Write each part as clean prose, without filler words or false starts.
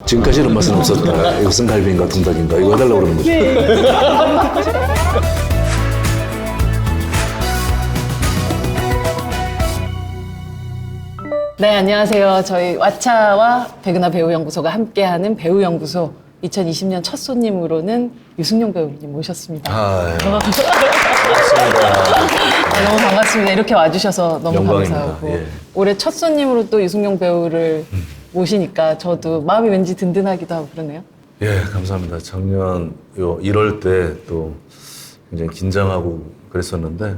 지금까지 이런 맛은 없었다. 이것은 갈비인가 통닭인가 이거 해달라고 그러는 거죠. 네, 안녕하세요. 저희 왓챠와 백은하 배우연구소가 함께하는 배우연구소 2020년 첫 손님으로는 유승용 배우님 모셨습니다. 반갑습니다. 너무 반갑습니다. 이렇게 와주셔서 너무 영광입니다. 감사하고 예. 올해 첫 손님으로 또 유승용 배우를 모시니까 저도 마음이 왠지 든든하기도 하고 그러네요. 예, 감사합니다. 작년 1월 때 또 굉장히 긴장하고 그랬었는데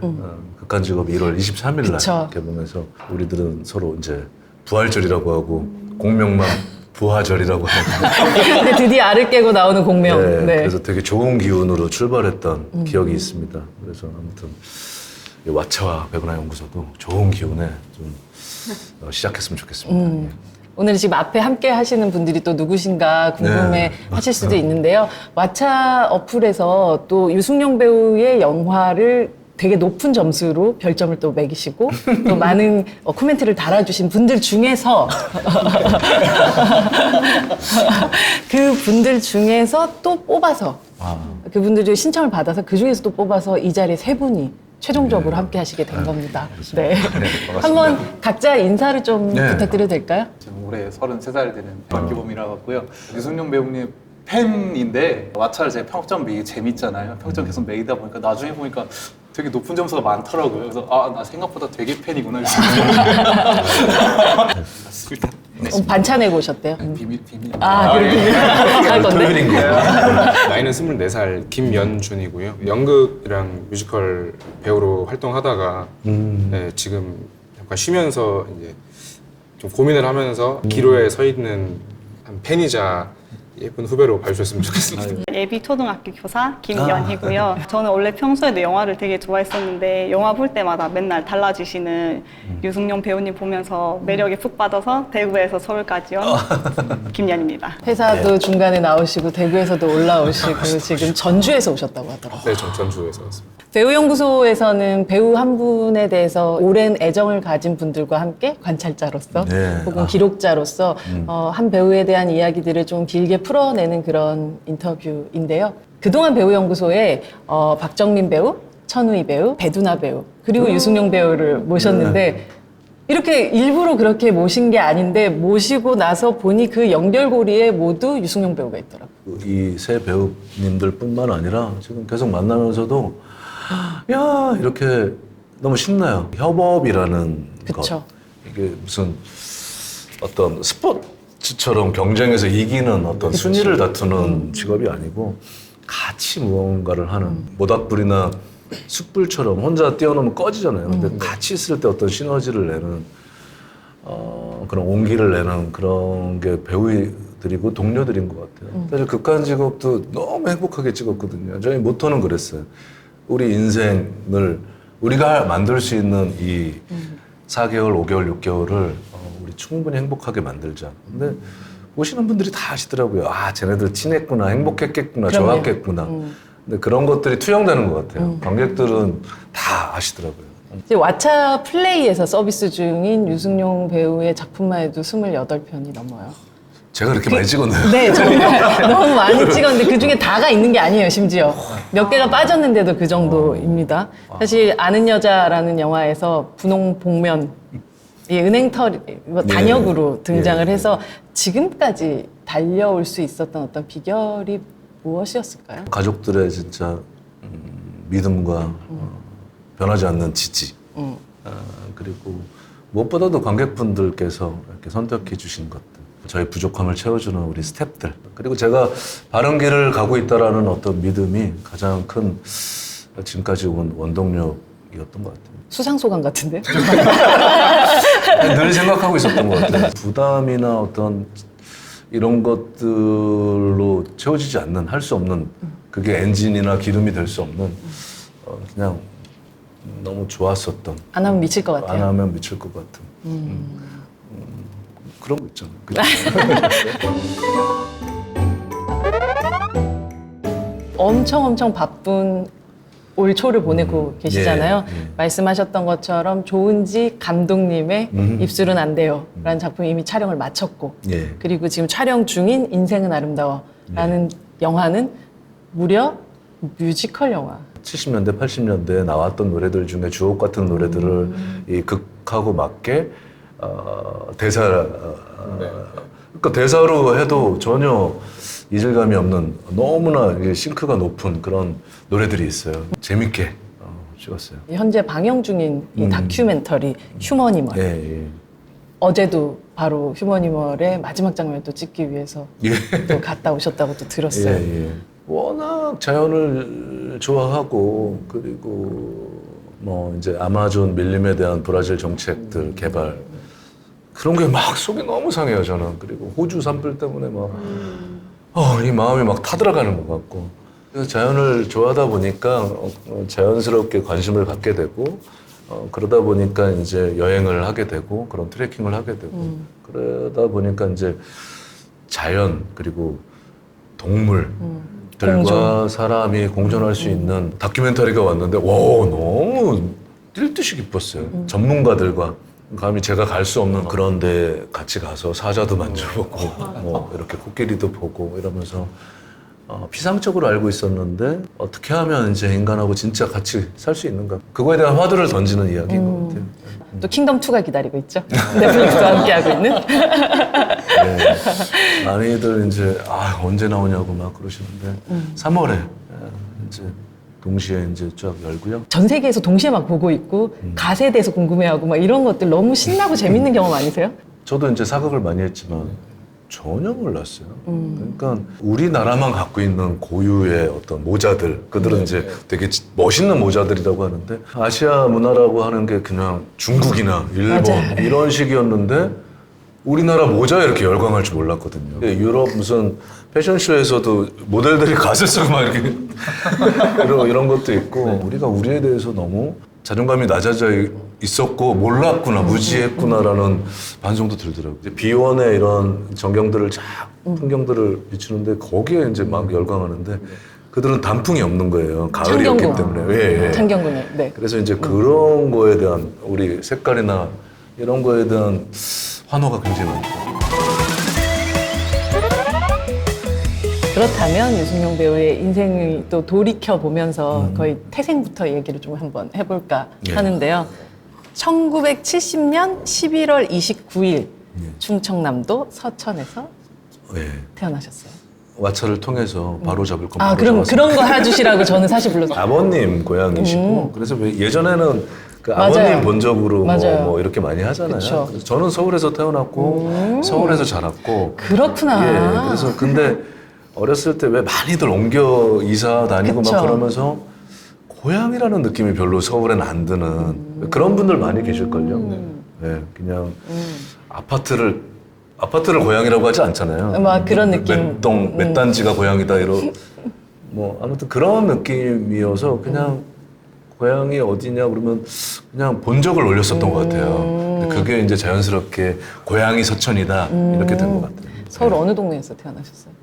극한직업이 1월 23일 날 그쵸. 개봉해서 우리들은 서로 이제 부활절이라고 하고 공명만 부하절이라고 하고 근데 드디어 알을 깨고 나오는 공명. 네, 네. 그래서 되게 좋은 기운으로 출발했던 기억이 있습니다. 그래서 아무튼 이 왓챠와 백은하 연구소도 좋은 기운에 좀 시작했으면 좋겠습니다. 예. 오늘 지금 앞에 함께 하시는 분들이 또 누구신가 궁금해 네. 하실 수도 있는데요. 왓챠 어플에서 또 유승용 배우의 영화를 되게 높은 점수로 별점을 또 매기시고 또 많은 코멘트를 달아주신 분들 중에서 그 분들 중에서 또 뽑아서 그분들이 신청을 받아서 그 중에서 또 뽑아서 이 자리에 세 분이 최종적으로 함께 하시게 된 겁니다. 네. 반갑습니다. 한번 각자 인사를 좀 네. 부탁드려도 될까요? 지금 올해 33살 되는 박기범이라고 하고요. 유승용 배우님 팬인데 왓챠를 제가 평점 매기 재밌잖아요. 평점 계속 매기다 보니까 나중에 보니까 되게 높은 점수가 많더라고요. 그래서 나 생각보다 되게 팬이구나. 맞습니다. 반찬 해고 오셨대요. 비밀. 그렇군요. 할 건데. 토요일인 거예요. 나이는 24살 김연준이고요. 연극이랑 뮤지컬 배우로 활동하다가 네, 지금 잠깐 쉬면서 이제 좀 고민을 하면서 기로에 서 있는 한 팬이자 예쁜 후배로 봐주셨으면 좋겠습니다. 예비 초등학교 교사 김연희고요. 저는 원래 평소에도 영화를 되게 좋아했었는데 영화 볼 때마다 맨날 달라지시는 유승용 배우님 보면서 매력에 푹 빠져서 대구에서 서울까지 온 김연입니다. 회사도 중간에 나오시고 대구에서도 올라오시고 지금 전주에서 오셨다고 하더라고요. 네, 전 전주에서 왔습니다. 배우연구소에서는 배우 한 분에 대해서 오랜 애정을 가진 분들과 함께 관찰자로서 네. 혹은 기록자로서 한 배우에 대한 이야기들을 좀 길게 풀어내는 그런 인터뷰인데요. 그동안 배우연구소에 박정민 배우, 천우희 배우, 배두나 배우 그리고 유승용 배우를 모셨는데 이렇게 일부러 그렇게 모신 게 아닌데 모시고 나서 보니 그 연결고리에 모두 유승용 배우가 있더라고요. 이 세 배우님들뿐만 아니라 지금 계속 만나면서도 야 이렇게 너무 신나요. 협업이라는 그쵸. 것 이게 무슨 어떤 스포츠처럼 경쟁에서 이기는 어떤 순위를 다투는 직업이 아니고 같이 무언가를 하는 모닥불이나 숯불처럼 혼자 뛰어넘으면 꺼지잖아요. 근데 같이 있을 때 어떤 시너지를 내는 그런 온기를 내는 그런 게 배우들이고 동료들인 것 같아요. 사실 극한직업도 너무 행복하게 찍었거든요. 저희 모토는 그랬어요. 우리 인생을 우리가 만들 수 있는 이 4개월, 5개월, 6개월을 우리 충분히 행복하게 만들자. 근데 보시는 분들이 다 아시더라고요. 쟤네들 친했구나, 행복했겠구나, 그럼요. 좋았겠구나. 근데 그런 것들이 투영되는 것 같아요. 관객들은 다 아시더라고요. 이제 왓챠 플레이에서 서비스 중인 유승용 배우의 작품만 해도 28편이 넘어요. 제가 그렇게 많이 찍었나요? 네, 정말 너무 많이 찍었는데 그 중에 다가 있는 게 아니에요, 심지어. 몇 개가 빠졌는데도 그 정도입니다. 사실 아는 여자라는 영화에서 분홍 복면, 이 은행털 단역으로 등장을 해서 지금까지 달려올 수 있었던 어떤 비결이 무엇이었을까요? 가족들의 진짜 믿음과 변하지 않는 지지 그리고 무엇보다도 관객분들께서 이렇게 선택해 주신 것들 저희 부족함을 채워주는 우리 스태프들 그리고 제가 바른 길을 가고 있다라는 어떤 믿음이 가장 큰 지금까지 온 원동력이었던 것 같아요. 수상소감 같은데? 늘 생각하고 있었던 것 같아요. 부담이나 어떤 이런 것들로 채워지지 않는 할 수 없는 그게 엔진이나 기름이 될 수 없는 그냥 너무 좋았었던 안 하면 미칠 것 안 같아요. 하면 미칠 것 같은 그런 거 있잖아요. 그죠? 엄청 바쁜 올 초를 보내고 계시잖아요. 말씀하셨던 것처럼 조은지 감독님의 입술은 안 돼요 라는 작품 이미 촬영을 마쳤고 예. 그리고 지금 촬영 중인 인생은 아름다워 라는 영화는 무려 뮤지컬 영화. 70년대, 80년대에 나왔던 노래들 중에 주옥 같은 노래들을 이 극하고 맞게 대사 그러니까 대사로 해도 전혀 이질감이 없는 너무나 이게 싱크가 높은 그런 노래들이 있어요. 재밌게 찍었어요. 현재 방영 중인 이 다큐멘터리 휴머니멀. 예, 예. 어제도 바로 휴머니멀의 마지막 장면을 또 찍기 위해서 예. 또 갔다 오셨다고 또 들었어요. 예, 예. 워낙 자연을 좋아하고 그리고 뭐 이제 아마존 밀림에 대한 브라질 정책들 개발 그런 게 막 속이 너무 상해요 저는. 그리고 호주 산불 때문에 막 이 마음이 막 타들어가는 것 같고 그래서 자연을 좋아하다 보니까 자연스럽게 관심을 갖게 되고 그러다 보니까 이제 여행을 하게 되고 그런 트레킹을 하게 되고 그러다 보니까 이제 자연 그리고 동물들과 공존. 사람이 공존할 수 있는 다큐멘터리가 왔는데 와 너무 뛸 듯이 기뻤어요. 전문가들과 감히 제가 갈 수 없는 그런 데 같이 가서 사자도 만져보고 뭐 이렇게 코끼리도 보고 이러면서 피상적으로 알고 있었는데 어떻게 하면 이제 인간하고 진짜 같이 살 수 있는가 그거에 대한 화두를 던지는 이야기인 것 같아요. 또 킹덤 2가 기다리고 있죠. 넷플릭스와 함께하고 있는. 네. 많이들 이제 언제 나오냐고 막 그러시는데 3월에 이제 동시에 이제 쫙 열고요. 전 세계에서 동시에 막 보고 있고 가세에 대해서 궁금해하고 막 이런 것들 너무 신나고 재밌는 경험 아니세요? 저도 이제 사극을 많이 했지만 전혀 몰랐어요. 그러니까 우리나라만 갖고 있는 고유의 어떤 모자들, 그들은 이제 되게 멋있는 모자들이라고 하는데 아시아 문화라고 하는 게 그냥 중국이나 일본 맞아요. 이런 식이었는데 우리나라 모자에 이렇게 열광할 줄 몰랐거든요. 유럽 무슨 패션쇼에서도 모델들이 가슴 쓰고 막 이렇게 이런 것도 있고 우리가 우리에 대해서 너무 자존감이 낮아져 있었고 몰랐구나 무지했구나라는 반성도 들더라고요. 이제 비원의 이런 전경들을 쫙 풍경들을 비추는데 거기에 이제 막 열광하는데 그들은 단풍이 없는 거예요. 가을이었기 창경궁. 때문에. 예, 예. 창경궁에. 네. 그래서 이제 그런 거에 대한 우리 색깔이나 이런 거에 대한 환호가 굉장히 많고. 그렇다면 유승용 배우의 인생을 또 돌이켜 보면서 거의 태생부터 얘기를 좀 한번 해볼까 예. 하는데요. 1970년 11월 29일 충청남도 서천에서 예. 태어나셨어요. 와차를 통해서 바로 잡을 건 아, 바로 그럼 잡았습니다. 그런 거 해주시라고 저는 사실 불렀어요. 아버님 고향이시고 그래서 왜 예전에는 그 맞아요. 아버님 본적으로 맞아요. 뭐 이렇게 많이 하잖아요. 그쵸. 그래서 저는 서울에서 태어났고 서울에서 자랐고 그렇구나. 예, 그래서 근데 어렸을 때 왜 많이들 옮겨 이사 다니고 그쵸. 막 그러면서 고향이라는 느낌이 별로 서울엔 안 드는 그런 분들 많이 계실걸요. 네, 그냥 아파트를 고향이라고 하지 않잖아요. 막 그런 느낌. 몇 단지가 고향이다 이런 뭐 아무튼 그런 느낌이어서 그냥 고향이 어디냐 그러면 그냥 본적을 올렸었던 것 같아요. 근데 그게 이제 자연스럽게 고향이 서천이다 이렇게 된 것 같아요. 서울 네. 어느 동네에서 태어나셨어요?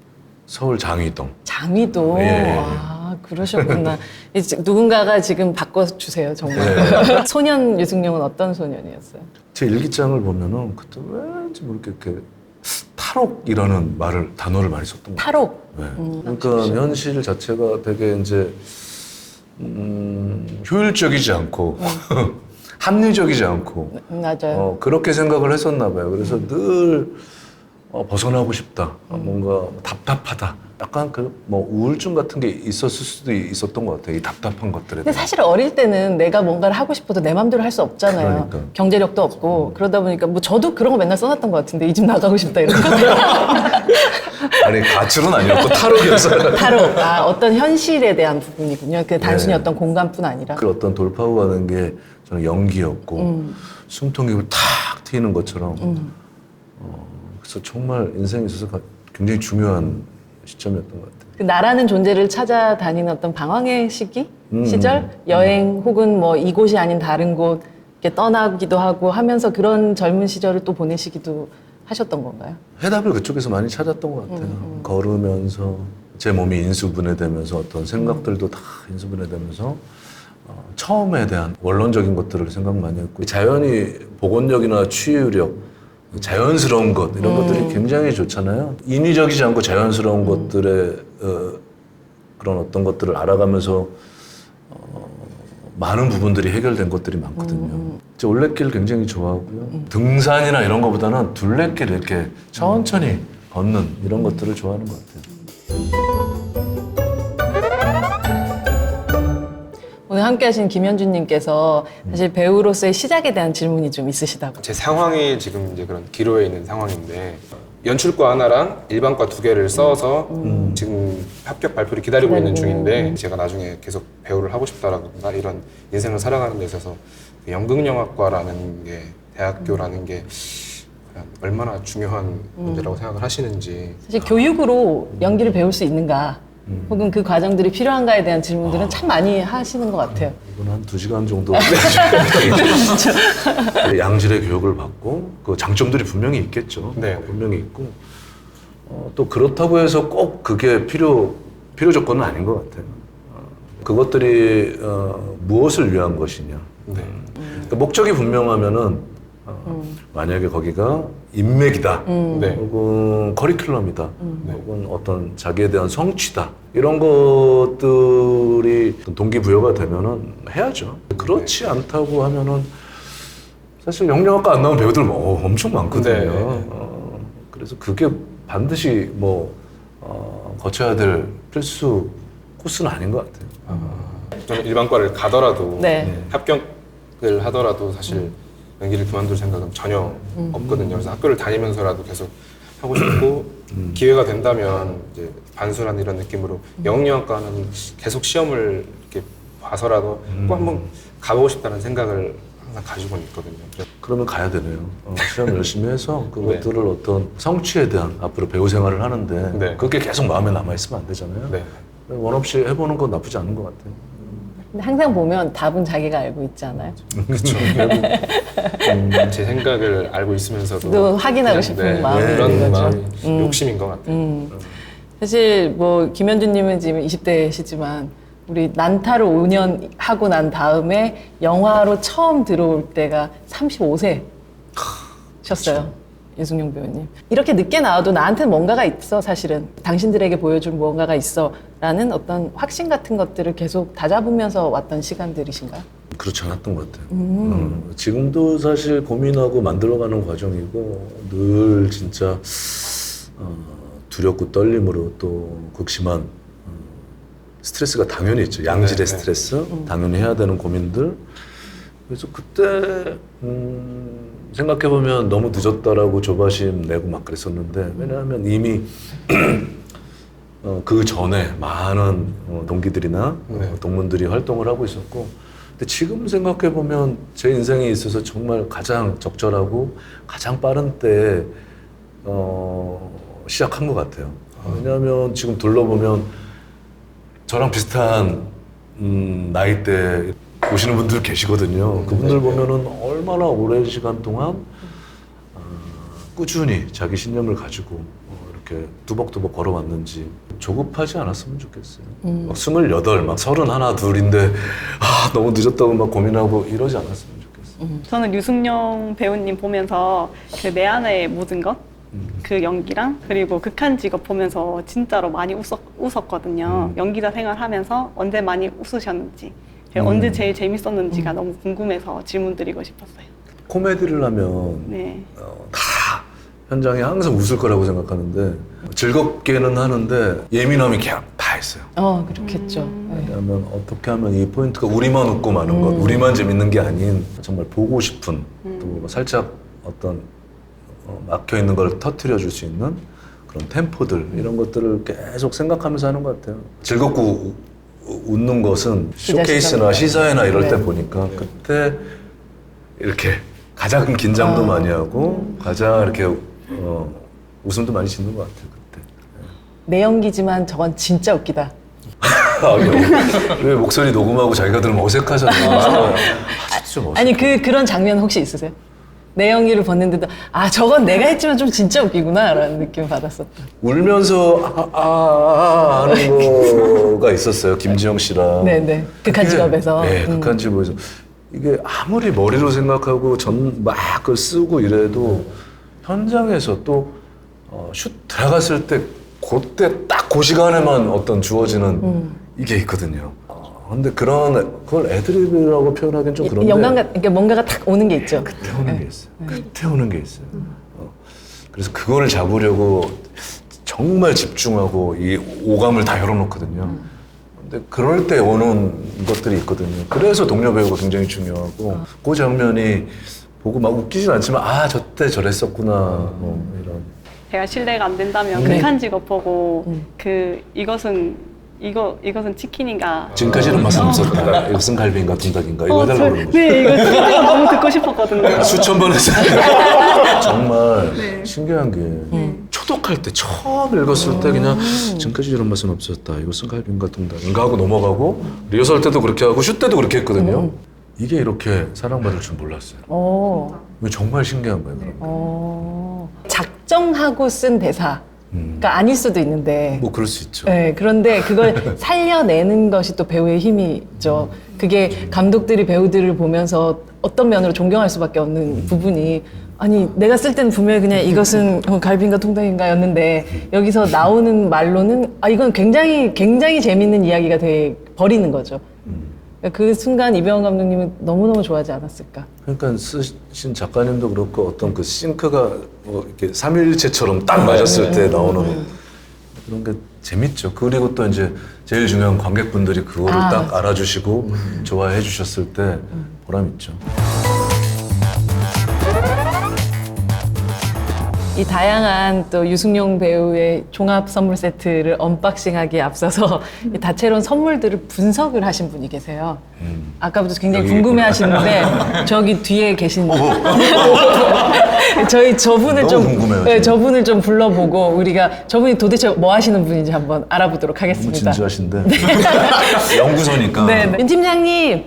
서울 장위동. 장위도. 예. 아, 그러셨구나. 이제 누군가가 지금 바꿔주세요, 정말. 네. 소년 유승용은 어떤 소년이었어요? 제 일기장을 보면은 그때 왠지 모르게 이렇게 탈옥이라는 단어를 많이 썼던 것 같아요. 탈옥. 네. 그러니까 현실 자체가 되게 이제 효율적이지 않고 합리적이지 않고 맞아요. 그렇게 생각을 했었나 봐요. 그래서 늘 벗어나고 싶다. 뭔가 답답하다. 약간 뭐 우울증 같은 게 있었을 수도 있었던 것 같아요. 이 답답한 것들에 근데 대해서. 사실 어릴 때는 내가 뭔가를 하고 싶어도 내 맘대로 할 수 없잖아요. 그러니까. 경제력도 없고 그러다 보니까 뭐 저도 그런 거 맨날 써놨던 것 같은데 이 집 나가고 싶다 이런 거. 아니 가출은 아니었고 탈옥이었어요. 탈옥. 아, 어떤 현실에 대한 부분이군요. 그 단순히 네. 어떤 공간뿐 아니라. 그 어떤 돌파구 하는 게 저는 연기였고 숨통이 탁 트이는 것처럼 그래서 정말 인생에 있어서 굉장히 중요한 시점이었던 것 같아요. 그 나라는 존재를 찾아다니는 어떤 방황의 시기? 시절? 여행 혹은 뭐 이곳이 아닌 다른 곳 이렇게 떠나기도 하고 하면서 그런 젊은 시절을 또 보내시기도 하셨던 건가요? 해답을 그쪽에서 많이 찾았던 것 같아요. 걸으면서 제 몸이 인수분해되면서 어떤 생각들도 다 인수분해되면서 처음에 대한 원론적인 것들을 생각 많이 했고 자연이 복원력이나 치유력, 자연스러운 것 이런 것들이 굉장히 좋잖아요. 인위적이지 않고 자연스러운 것들의 그런 어떤 것들을 알아가면서 많은 부분들이 해결된 것들이 많거든요. 저 올레길 굉장히 좋아하고요. 등산이나 이런 것보다는 둘레길 이렇게 천천히 걷는 이런 것들을 좋아하는 것 같아요. 오늘 함께하신 김현준님께서 사실 배우로서의 시작에 대한 질문이 좀 있으시다고. 제 상황이 지금 이제 그런 기로에 있는 상황인데 연출과 하나랑 일반과 2개를 써서 지금 합격 발표를 기다리고 있는 중인데 제가 나중에 계속 배우를 하고 싶다라든가 이런 인생을 살아가는 데 있어서 연극영화과라는 게 대학교라는 게 과연 얼마나 중요한 문제라고 생각을 하시는지. 사실 교육으로 연기를 배울 수 있는가 혹은 그 과정들이 필요한가에 대한 질문들은 참 많이 하시는 것 같아요. 이건 한 2시간 정도 양질의 교육을 받고 그 장점들이 분명히 있겠죠. 네. 분명히 있고 또 그렇다고 해서 꼭 그게 필요 조건은 아닌 것 같아요. 그것들이 무엇을 위한 것이냐. 네. 그러니까 목적이 분명하면은 만약에 거기가 인맥이다, 네. 혹은 커리큘럼이다, 혹은 어떤 자기에 대한 성취다 이런 것들이 동기부여가 되면은 해야죠. 그렇지 않다고 하면은 사실 영영학과 안 나온 배우들 뭐 엄청 많거든요. 네. 그래서 그게 반드시 거쳐야 될 필수 코스는 아닌 것 같아요. 저는 일반과를 가더라도 네. 합격을 하더라도 사실 연기를 그만둘 생각은 전혀 없거든요. 그래서 학교를 다니면서라도 계속 하고 싶고 기회가 된다면 이제 반수란 이런 느낌으로 영영학과는 계속 시험을 이렇게 봐서라도 꼭 한번 가보고 싶다는 생각을 항상 가지고 있거든요. 그러면 가야 되네요. 시험 열심히 해서 그것들을 어떤 성취에 대한 앞으로 배우 생활을 하는데 네. 그게 계속 마음에 남아있으면 안 되잖아요. 네. 원 없이 해보는 건 나쁘지 않은 것 같아요. 근데 항상 보면 답은 자기가 알고 있지 않아요? 그렇죠. 결국 제 생각을 알고 있으면서도 또 확인하고 그냥, 싶은 마음이 그런 있는 거죠. 마음이 욕심인 것 같아요. 사실 뭐 김현준님은 지금 20대시지만 우리 난타를 5년 하고 난 다음에 영화로 처음 들어올 때가 35세셨어요. 유승용 배우님. 이렇게 늦게 나와도 나한테는 뭔가가 있어, 사실은. 당신들에게 보여줄 무언가가 있어. 라는 어떤 확신 같은 것들을 계속 다잡으면서 왔던 시간들이신가요? 그렇지 않았던 것 같아요. 지금도 사실 고민하고 만들어가는 과정이고 늘 진짜 두렵고 떨림으로 또 극심한 스트레스가 당연히 있죠. 양질의 네, 네. 스트레스, 당연히 해야 되는 고민들. 그래서 그때 생각해보면 너무 늦었다라고 조바심 내고 막 그랬었는데 왜냐하면 이미 그 전에 많은 동기들이나 동문들이 활동을 하고 있었고 근데 지금 생각해보면 제 인생에 있어서 정말 가장 적절하고 가장 빠른 때에 시작한 것 같아요. 왜냐하면 지금 둘러보면 저랑 비슷한 나이대 오시는 분들 계시거든요. 그분들 보면은 얼마나 오랜 시간 동안 꾸준히 자기 신념을 가지고 이렇게 뚜벅뚜벅 걸어왔는지 조급하지 않았으면 좋겠어요. 막 28, 막 31, 둘인데 너무 늦었다고 막 고민하고 이러지 않았으면 좋겠어요. 저는 유승용 배우님 보면서 그 내 안의 모든 것, 그 연기랑 그리고 극한 직업 보면서 진짜로 많이 웃었거든요. 연기자 생활하면서 언제 많이 웃으셨는지, 언제 제일 재밌었는지가 너무 궁금해서 질문드리고 싶었어요. 코미디를 하면 네. 다 현장에 항상 웃을 거라고 생각하는데 즐겁게는 하는데 예민함이 그냥 다 있어요. 그렇겠죠. 네. 왜냐하면 어떻게 하면 이 포인트가 우리만 웃고 마는 것, 우리만 재밌는 게 아닌 정말 보고 싶은 또 살짝 어떤 막혀 있는 걸 터트려 줄 수 있는 그런 템포들 이런 것들을 계속 생각하면서 하는 것 같아요. 즐겁고 웃는 것은 쇼케이스나 시사회나 이럴 때 보니까 그때 이렇게 가장 긴장도 많이 하고 가장 이렇게 웃음도 많이 짓는 것 같아요. 그때. 내 연기지만 저건 진짜 웃기다. 왜 목소리 녹음하고 자기가 들으면 어색하잖아요. 진짜 멋있다. 아니 그런 장면 혹시 있으세요? 내영이를 봤는데도 아 저건 내가 했지만 좀 진짜 웃기구나라는 느낌을 받았었다. 울면서 하는 거가 있었어요. 김지영 씨랑. 네네. 극한 직업에서. 네, 극한 직업에서. 이게 아무리 머리로 생각하고 막 그걸 쓰고 이래도 현장에서 또 슛 들어갔을 때 그때 딱 그 시간에만 어떤 주어지는 이게 있거든요. 근데 그걸 애드립이라고 표현하기는 좀 그런데 그러니까 뭔가가 탁 오는 게 있죠. 그때 오는 게 있어요. 그때 오는 게 있어요. 그래서 그거를 잡으려고 정말 집중하고 이 오감을 다 열어놓거든요. 근데 그럴 때 오는 것들이 있거든요. 그래서 동료 배우가 굉장히 중요하고 그 장면이 보고 막 웃기진 않지만 아 저때 저랬었구나 뭐 이런. 제가 실례가 안 된다면 네. 극한 직업 보고 이것은 치킨인가? 지금까지는 맛은 없었다. 이것은 갈비인가 동닭인가 이거 해달라고 그러는 거죠. 네, 이거 진짜 너무 듣고 싶었거든요. 수천 번 했어요. 정말 신기한 게 초독할 때 처음 읽었을 때 그냥 지금까지 이런 맛은 없었다. 이것은 갈비인가 동닭인가 하고 넘어가고 리허설 때도 그렇게 하고 슛 때도 그렇게 했거든요. 이게 이렇게 사랑받을 줄 몰랐어요. 이거 정말 신기한 거예요. 그럼. 작정하고 쓴 대사가 아닐 수도 있는데 뭐 그럴 수 있죠. 네, 그런데 그걸 살려내는 것이 또 배우의 힘이죠. 그게 감독들이 배우들을 보면서 어떤 면으로 존경할 수밖에 없는 부분이 아니 내가 쓸 때는 분명히 그냥 이것은 갈비인가 통닭인가였는데 여기서 나오는 말로는 아 이건 굉장히 재밌는 이야기가 돼 버리는 거죠. 그 순간 이병헌 감독님은 너무너무 좋아하지 않았을까. 그러니까 쓰신 작가님도 그렇고 어떤 그 싱크가 뭐 이렇게 삼일체처럼 딱 맞았을 때 나오는 그런 게 재밌죠. 그리고 또 이제 제일 중요한 관객분들이 그거를 딱 알아주시고 좋아해 주셨을 때 보람 있죠. 이 다양한 또 유승용 배우의 종합 선물 세트를 언박싱하기에 앞서서 이 다채로운 선물들을 분석을 하신 분이 계세요. 아까부터 굉장히 여기 궁금해하시는데 저기 뒤에 계신 저분을 너무 좀 궁금해요, 네, 지금. 저분을 좀 불러보고 우리가 저분이 도대체 뭐 하시는 분인지 한번 알아보도록 너무 하겠습니다. 진지하신데 연구소니까. 네, 윤 팀장님.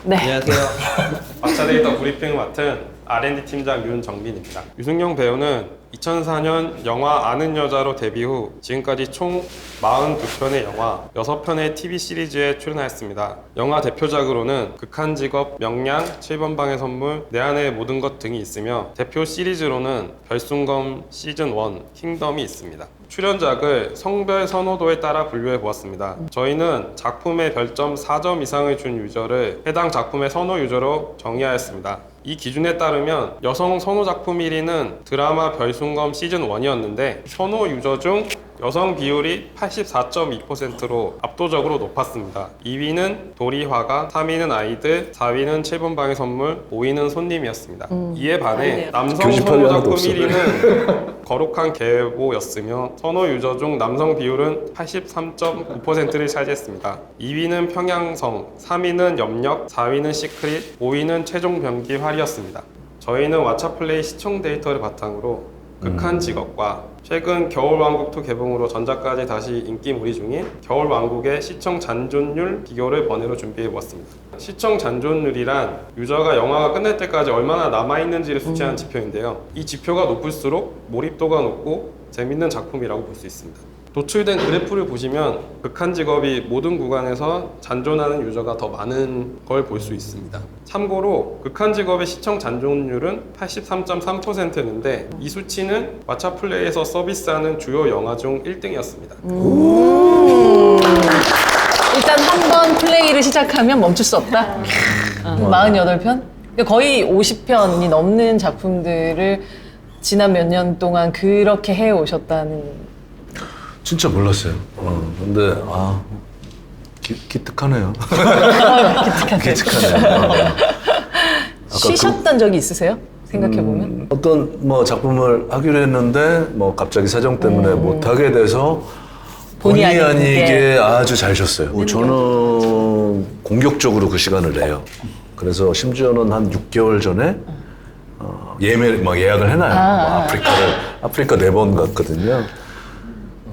네. 안녕하세요. 마차데이터 브리핑을 맡은 R&D 팀장 윤정빈입니다. 유승용 배우는 2004년 영화 아는 여자로 데뷔 후 지금까지 총 42편의 영화, 6편의 TV 시리즈에 출연하였습니다. 영화 대표작으로는 극한 직업, 명량, 7번 방의 선물, 내 안의 모든 것 등이 있으며 대표 시리즈로는 별순검 시즌 1, 킹덤이 있습니다. 출연작을 성별 선호도에 따라 분류해 보았습니다. 저희는 작품에 별점 4점 이상을 준 유저를 해당 작품의 선호 유저로 정의하였습니다. 이 기준에 따르면 여성 선호 작품 1위는 드라마 별순검 시즌 1이었는데 선호 유저 중 여성 비율이 84.2%로 압도적으로 높았습니다. 2위는 도리화가, 3위는 아이들, 4위는 7번 방의 선물, 5위는 손님이었습니다. 이에 반해 남성 교집합이 선호 하나도 작품 없어. 1위는 거룩한 계보였으며 선호 유저 중 남성 비율은 83.9%를 차지했습니다. 2위는 평양성, 3위는 염력, 4위는 시크릿, 5위는 최종 병기 활이었습니다. 저희는 왓챠플레이 시청 데이터를 바탕으로 극한 직업과 최근 겨울왕국2 개봉으로 전작까지 다시 인기몰이 중인 겨울왕국의 시청 잔존율 비교를 번외로 준비해보았습니다. 시청 잔존율이란 유저가 영화가 끝날 때까지 얼마나 남아있는지를 수치하는 지표인데요. 이 지표가 높을수록 몰입도가 높고 재밌는 작품이라고 볼 수 있습니다. 도출된 그래프를 보시면 극한 직업이 모든 구간에서 잔존하는 유저가 더 많은 걸 볼 수 있습니다. 참고로 극한 직업의 시청 잔존율은 83.3%였는데 이 수치는 왓챠플레이에서 서비스하는 주요 영화 중 1등이었습니다. 일단 한 번 플레이를 시작하면 멈출 수 없다. 48편? 거의 50편이 넘는 작품들을 지난 몇 년 동안 그렇게 해오셨다는. 진짜 몰랐어요. 근데 기특하네요. 기특하네요. 쉬셨던 적이 있으세요? 생각해보면. 어떤 뭐 작품을 하기로 했는데 뭐 갑자기 사정 때문에 못 하게 돼서 본의 아니게 아주 잘 쉬었어요. 저는 공격적으로 그 시간을 내요. 그래서 심지어는 한 6개월 전에 예약을 해놔요. 아프리카 4번 갔거든요.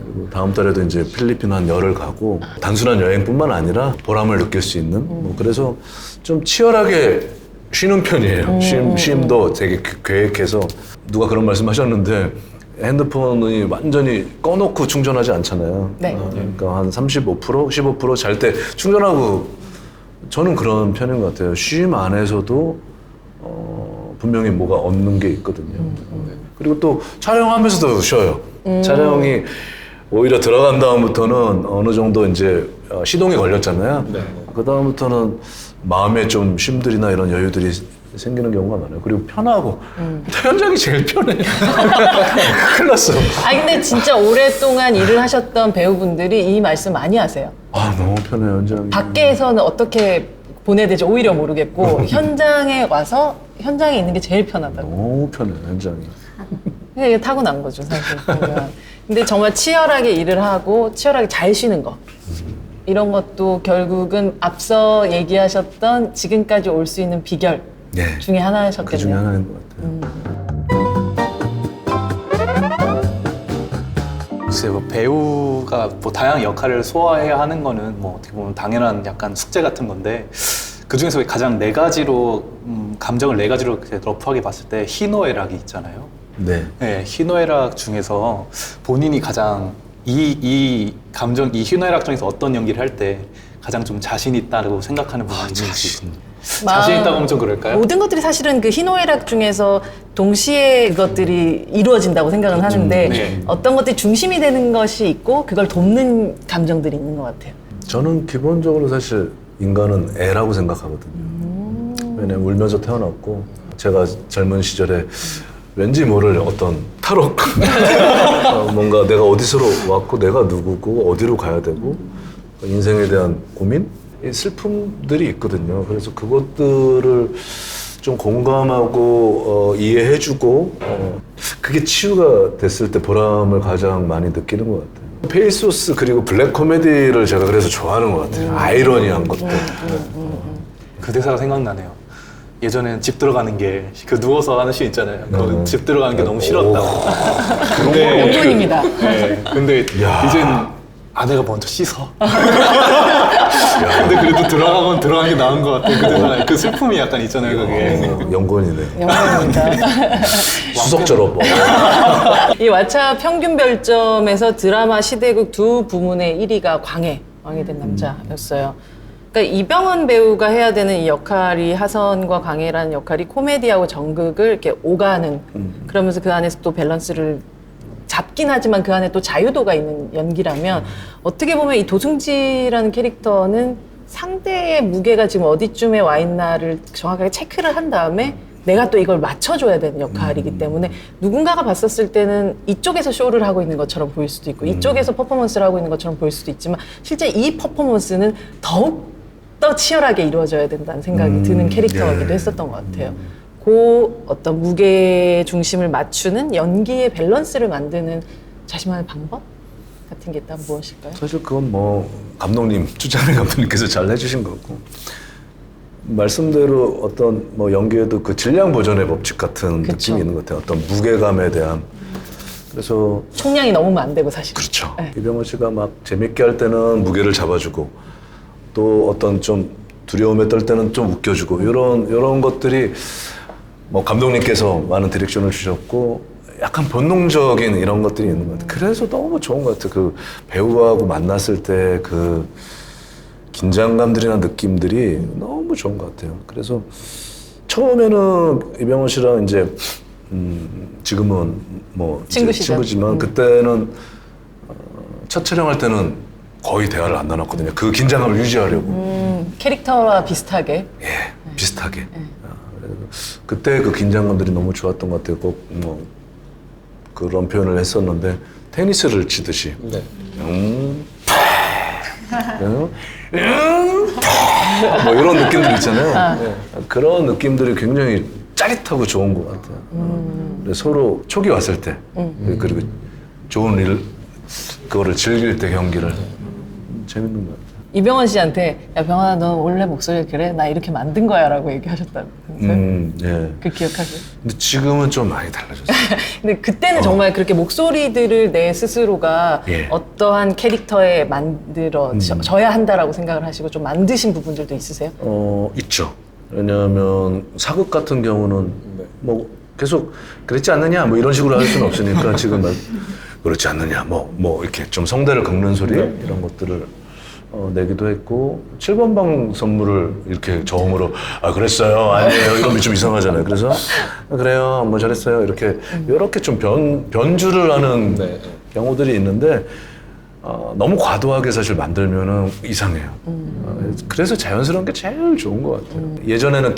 그리고 그리고 다음 달에도 이제 필리핀 한 열흘 가고 단순한 여행뿐만 아니라 보람을 느낄 수 있는 뭐 그래서 좀 치열하게 쉬는 편이에요. 쉼도 되게 계획해서 누가 그런 말씀하셨는데 핸드폰이 완전히 꺼놓고 충전하지 않잖아요. 네. 그러니까 한 35%, 15% 잘 때 충전하고 저는 그런 편인 것 같아요. 쉼 안에서도 분명히 뭐가 얻는 게 있거든요. 그리고 또 촬영하면서도 쉬어요. 촬영이 오히려 들어간 다음부터는 어느 정도 이제 시동이 걸렸잖아요. 그 다음부터는 마음에 좀 쉼들이나 이런 여유들이 생기는 경우가 많아요. 그리고 편하고 현장이 제일 편해. 큰일 났어. 아 근데 진짜 오랫동안 일을 하셨던 배우분들이 이 말씀 많이 하세요. 아 너무 편해 현장이. 밖에서는 어떻게 보내야 될지 오히려 모르겠고 현장에 와서 현장에 있는 게 제일 편하다고. 너무 편해 현장이. 이게 타고난 거죠 사실. 보면. 근데 정말 치열하게 일을 하고 치열하게 잘 쉬는 거. 이런 것도 결국은 앞서 얘기하셨던 지금까지 올 수 있는 비결 네. 중에 하나셨겠네요. 그 중에 하나인 것 같아요. 글쎄요, 뭐 배우가 뭐 다양한 역할을 소화해야 하는 거는 뭐 어떻게 보면 당연한 약간 숙제 같은 건데 그 중에서 가장 네 가지로 감정을 네 가지로 이렇게 러프하게 봤을 때 희노애락이 있잖아요. 네. 네, 희노애락 중에서 본인이 가장 이 감정, 이 희노애락 중에서 어떤 연기를 할 때 가장 좀 자신 있다고 생각하는 부분이 있는지. 자신 있다고 하면 좀 그럴까요? 모든 것들이 사실은 그 희노애락 중에서 동시에 그것들이 이루어진다고 생각은 하는데 네. 어떤 것들이 중심이 되는 것이 있고 그걸 돕는 감정들이 있는 것 같아요. 저는 기본적으로 사실 인간은 애라고 생각하거든요. 왜냐면 울면서 태어났고 제가 젊은 시절에 왠지 모를 어떤 탈옥 뭔가 내가 어디서로 왔고 내가 누구고 어디로 가야 되고 인생에 대한 고민? 이 슬픔들이 있거든요. 그래서 그것들을 좀 공감하고 이해해주고 그게 치유가 됐을 때 보람을 가장 많이 느끼는 것 같아요. 페이소스 그리고 블랙 코미디를 제가 그래서 좋아하는 것 같아요. 아이러니한 것들. 그 대사가 생각나네요. 예전엔 집 들어가는 게 그 누워서 하는 씬 있잖아요. 그 집 들어가는 게 너무 싫었다고. 근데 원본입니다. 네, 근데 야. 이젠 아내가 먼저 씻어. 근데 그래도 들어가는 게 나은 것 같아. 그 대사가 그 슬픔이 약간 있잖아요. 그게. 연건이네. 영광입니다. 수석처럼. 이 왓챠 평균 별점에서 드라마 시대극 두 부문의 1위가 광해 된 남자였어요. 그러니까 이병헌 배우가 해야 되는 이 역할이 하선과 광해라는 역할이 코미디하고 정극을 이렇게 오가는 그러면서 그 안에서 또 밸런스를 잡긴 하지만 그 안에 또 자유도가 있는 연기라면 어떻게 보면 이 도승지라는 캐릭터는 상대의 무게가 지금 어디쯤에 와 있나를 정확하게 체크를 한 다음에 내가 또 이걸 맞춰줘야 되는 역할이기 때문에 누군가가 봤었을 때는 이쪽에서 쇼를 하고 있는 것처럼 보일 수도 있고 이쪽에서 퍼포먼스를 하고 있는 것처럼 보일 수도 있지만 실제 이 퍼포먼스는 더욱 더 치열하게 이루어져야 된다는 생각이 드는 캐릭터이기도 했었던 것 같아요. 그 어떤 무게 중심을 맞추는 연기의 밸런스를 만드는 자신만의 방법 같은 게 있다면 무엇일까요? 사실 그건 뭐 감독님, 추장래 감독님께서 잘 해주신 거고 말씀대로 어떤 뭐 연기에도 그 질량 보존의 법칙 같은 그쵸. 느낌이 있는 것 같아요. 어떤 무게감에 대한. 그래서 총량이 넘으면 안 되고 사실. 그렇죠. 네. 이병헌 씨가 막 재밌게 할 때는 무게를 잡아주고 또 어떤 좀 두려움에 떨 때는 좀 웃겨주고 이런 것들이 뭐 감독님께서 많은 디렉션을 주셨고 약간 본능적인 이런 것들이 있는 것 같아요. 그래서 너무 좋은 것 같아요. 그 배우하고 만났을 때 그 긴장감들이나 느낌들이 너무 좋은 것 같아요. 그래서 처음에는 이병헌 씨랑 이제 지금은 뭐 이제 친구시죠. 친구지만 그때는 첫 촬영할 때는 거의 대화를 안 나눴거든요. 그 긴장감을 유지하려고. 캐릭터와 비슷하게. 예, 비슷하게. 그래서 그때 그 긴장감들이 너무 좋았던 것 같아요. 꼭 뭐 그런 표현을 했었는데 테니스를 치듯이. 네. 뭐 이런 느낌들 있잖아요. 네. 그런 느낌들이 굉장히 짜릿하고 좋은 것 같아요. 그래서 서로 촉이 왔을 때 그리고 좋은 일 그거를 즐길 때 경기를 재밌는 것 같아요. 이병헌 씨한테 야 병헌아 너 원래 목소리 그래? 나 이렇게 만든 거야 라고 얘기하셨다면서요? 예. 그 기억하세요? 근데 지금은 좀 많이 달라졌어요. 근데 그때는 정말 그렇게 목소리들을 내 스스로가 예. 어떠한 캐릭터에 만들어져야 한다라고 생각을 하시고 좀 만드신 부분들도 있으세요? 있죠. 왜냐하면 사극 같은 경우는 뭐 계속 그랬지 않느냐 뭐 이런 식으로 할 수는 없으니까 지금 그렇지 않느냐 뭐 이렇게 좀 성대를 긁는 소리 이런 것들을 내기도 했고 7번 방 선물을 이렇게 저음으로 그랬어요 아니에요 이러면 좀 이상하잖아요. 그래서 그래요 뭐 잘했어요 이렇게 좀 변주를 하는 경우들이 있는데 너무 과도하게 사실 만들면은 이상해요. 그래서 자연스러운 게 제일 좋은 것 같아요. 예전에는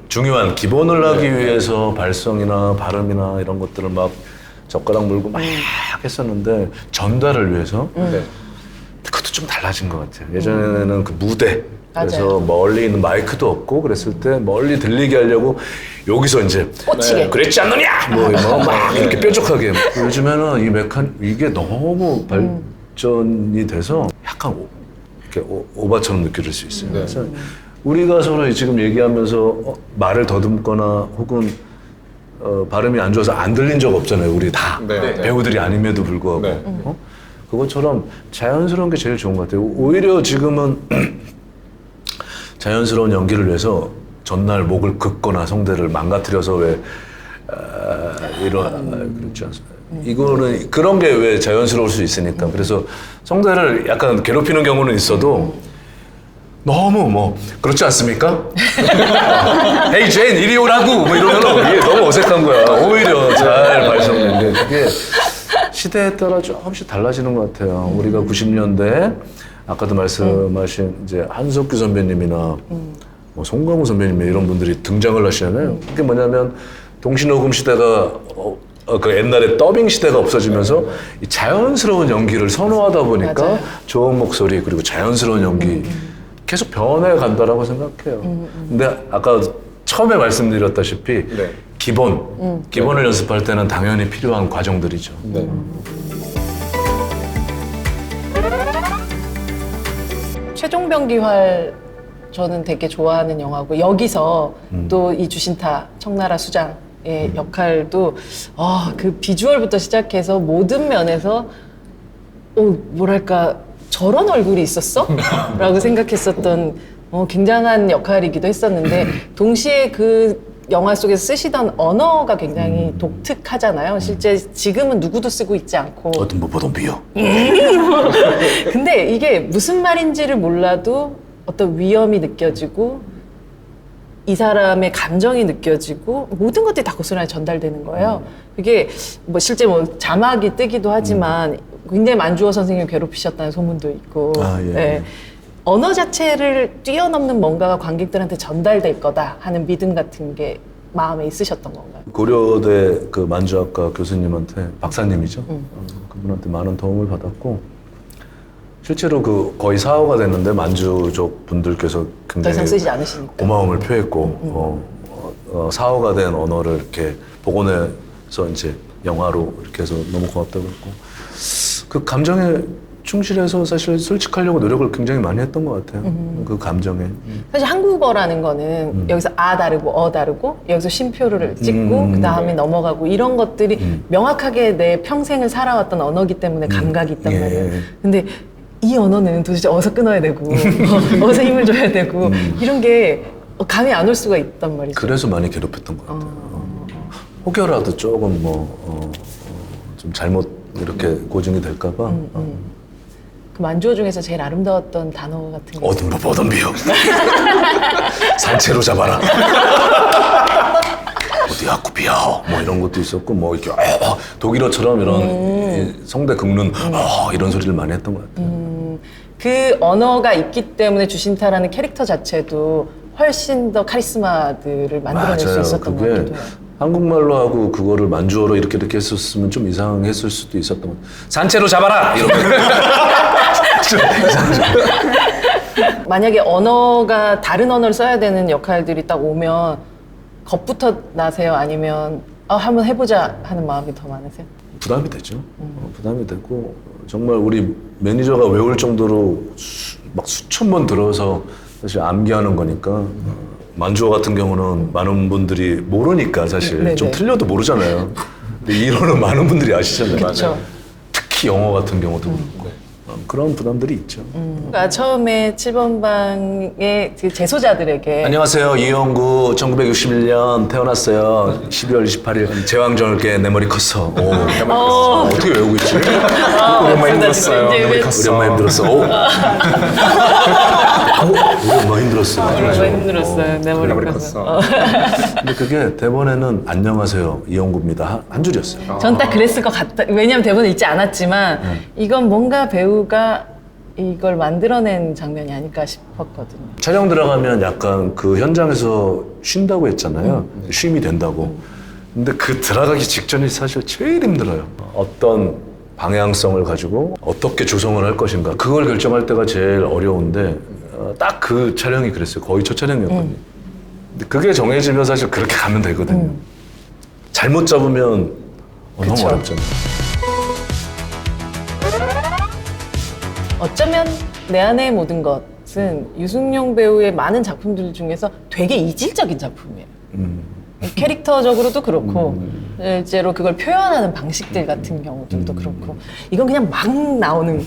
중요한 기본을 하기 위해서 발성이나 발음이나 이런 것들을 막 젓가락 물고 막 했었는데 전달을 위해서 그것도 좀 달라진 것 같아요. 예전에는 그 무대 그래서 맞아요. 멀리 있는 마이크도 없고 그랬을 때 멀리 들리게 하려고 여기서 이제 꽂히게. 그랬지 않느냐 막 이렇게 뾰족하게 요즘에는 이게 너무 발전이 돼서 약간 이렇게 오바처럼 느껴질 수 있어요. 그래서 우리가 서로 지금 얘기하면서 말을 더듬거나 혹은 발음이 안 좋아서 안 들린 적 없잖아요. 우리 다 배우들이 아님에도 불구하고 그것처럼 자연스러운 게 제일 좋은 것 같아요. 오히려 지금은 자연스러운 연기를 위해서 전날 목을 긋거나 성대를 망가뜨려서 왜 그렇지 않습니까? 이거는 그런 게 왜 자연스러울 수 있으니까 그래서 성대를 약간 괴롭히는 경우는 있어도 너무 뭐 그렇지 않습니까? 헤이 제인 이리 오라고 뭐 이러면 이게 너무 어색한 거야. 오히려 잘 발성되는데 그게 시대에 따라 조금씩 달라지는 것 같아요. 우리가 90년대 아까도 말씀하신 이제 한석규 선배님이나 뭐 송강호 선배님 이런 분들이 등장을 하시잖아요. 그게 뭐냐면 동시녹음 시대가 그 옛날에 더빙 시대가 없어지면서 이 자연스러운 연기를 선호하다 보니까 맞아요. 좋은 목소리 그리고 자연스러운 연기 계속 변해 간다라고 생각해요. 근데 아까 처음에 말씀드렸다시피 기본을 연습할 때는 당연히 필요한 과정들이죠. 최종병기활 저는 되게 좋아하는 영화고 여기서 또 이 주신타 청나라 수장의 역할도 그 비주얼부터 시작해서 모든 면에서 뭐랄까 저런 얼굴이 있었어? 라고 생각했었던 굉장한 역할이기도 했었는데 동시에 그 영화 속에서 쓰시던 언어가 굉장히 독특하잖아요. 실제 지금은 누구도 쓰고 있지 않고 어떤 무엇보다 비요. 근데 이게 무슨 말인지를 몰라도 어떤 위험이 느껴지고 이 사람의 감정이 느껴지고 모든 것들이 다 고스란히 전달되는 거예요. 그게 뭐 실제 뭐 자막이 뜨기도 하지만 굉장히 만주어 선생님을 괴롭히셨다는 소문도 있고 네. 언어 자체를 뛰어넘는 뭔가가 관객들한테 전달될 거다 하는 믿음 같은 게 마음에 있으셨던 건가요? 고려대 그 만주학과 교수님한테 박사님이죠. 그분한테 많은 도움을 받았고 실제로 그 거의 사화가 됐는데 만주족 분들께서 더 이상 굉장히 쓰지 않으시니까. 고마움을 표했고 사화가 된 언어를 이렇게 복원해서 이제 영화로 이렇게 해서 너무 고맙다고 했고 그 감정에 충실해서 사실 솔직하려고 노력을 굉장히 많이 했던 것 같아요. 그 감정에. 사실 한국어라는 거는 여기서 아 다르고 다르고 여기서 쉼표를 찍고 그 다음에 넘어가고 이런 것들이 명확하게 내 평생을 살아왔던 언어기 때문에 감각이 있단 말이에요. 근데 이 언어는 도대체 어디서 끊어야 되고 어디서 힘을 줘야 되고 이런 게 감이 안 올 수가 있단 말이죠. 그래서 많이 괴롭혔던 것 같아요. 혹여라도 조금 좀 잘못 이렇게 고증이 될까봐. 그 만주어 중에서 제일 아름다웠던 단어 같은 게 어둠 보던 비요. 산채로 잡아라. 어디 아쿠비야. 뭐 이런 것도 있었고 뭐 이렇게 독일어처럼 이런 이 성대 긁는 이런 소리를 많이 했던 것 같아요. 그 언어가 있기 때문에 주신타라는 캐릭터 자체도 훨씬 더 카리스마들을 만들어낼 수 있었던 것 그게 같기도 해요. 한국말로 하고 그거를 만주어로 이렇게 했었으면 좀 이상했을 수도 있었던 것 같아요. 산채로 잡아라! 이러면 좀 이상하죠. 만약에 언어가 다른 언어를 써야 되는 역할들이 딱 오면 겁부터 나세요? 아니면 한번 해보자 하는 마음이 더 많으세요? 부담이 되죠. 부담이 되고 정말 우리 매니저가 외울 정도로 막 수천 번 들어서 사실 암기하는 거니까 만주어 같은 경우는 많은 분들이 모르니까 사실 네네. 좀 틀려도 모르잖아요. 근데 이론은 많은 분들이 아시잖아요. 그렇죠. 특히 영어 같은 경우도 그렇고 그런 부담들이 있죠. 그러니까 처음에 7번 방의 그 재소자들에게 안녕하세요. 이영구 1961년 태어났어요. 12월 28일 제왕절개 내 머리 컸어. 오, 어떻게 외우고 있지? 오랜만에 힘들었어요. 이제 너무 왜- 컸어. 오랜만에 힘들었어. 오. 오랜만에 힘들었어. 정말 힘들었어요. 내 머리 머리 컸어. 컸어. 근데 그게 대본에는 안녕하세요 이영구입니다 한 줄이었어요. 전 딱 그랬을 것 같다. 왜냐면 대본에 있지 않았지만 이건 뭔가 배우가 이걸 만들어낸 장면이 아닐까 싶었거든요. 촬영 들어가면 약간 그 현장에서 쉰다고 했잖아요. 쉼이 된다고. 근데 그 들어가기 직전이 사실 제일 힘들어요. 어떤 방향성을 가지고 어떻게 조성을 할 것인가 그걸 결정할 때가 제일 어려운데 딱 그 촬영이 그랬어요. 거의 첫 촬영이었거든요. 근데 그게 정해지면 사실 그렇게 가면 되거든요. 잘못 잡으면 너무 그쵸. 어렵잖아요. 어쩌면 내 안의 모든 것은 유승용 배우의 많은 작품들 중에서 되게 이질적인 작품이에요. 캐릭터적으로도 그렇고 실제로 그걸 표현하는 방식들 같은 경우들도 그렇고 이건 그냥 막 나오는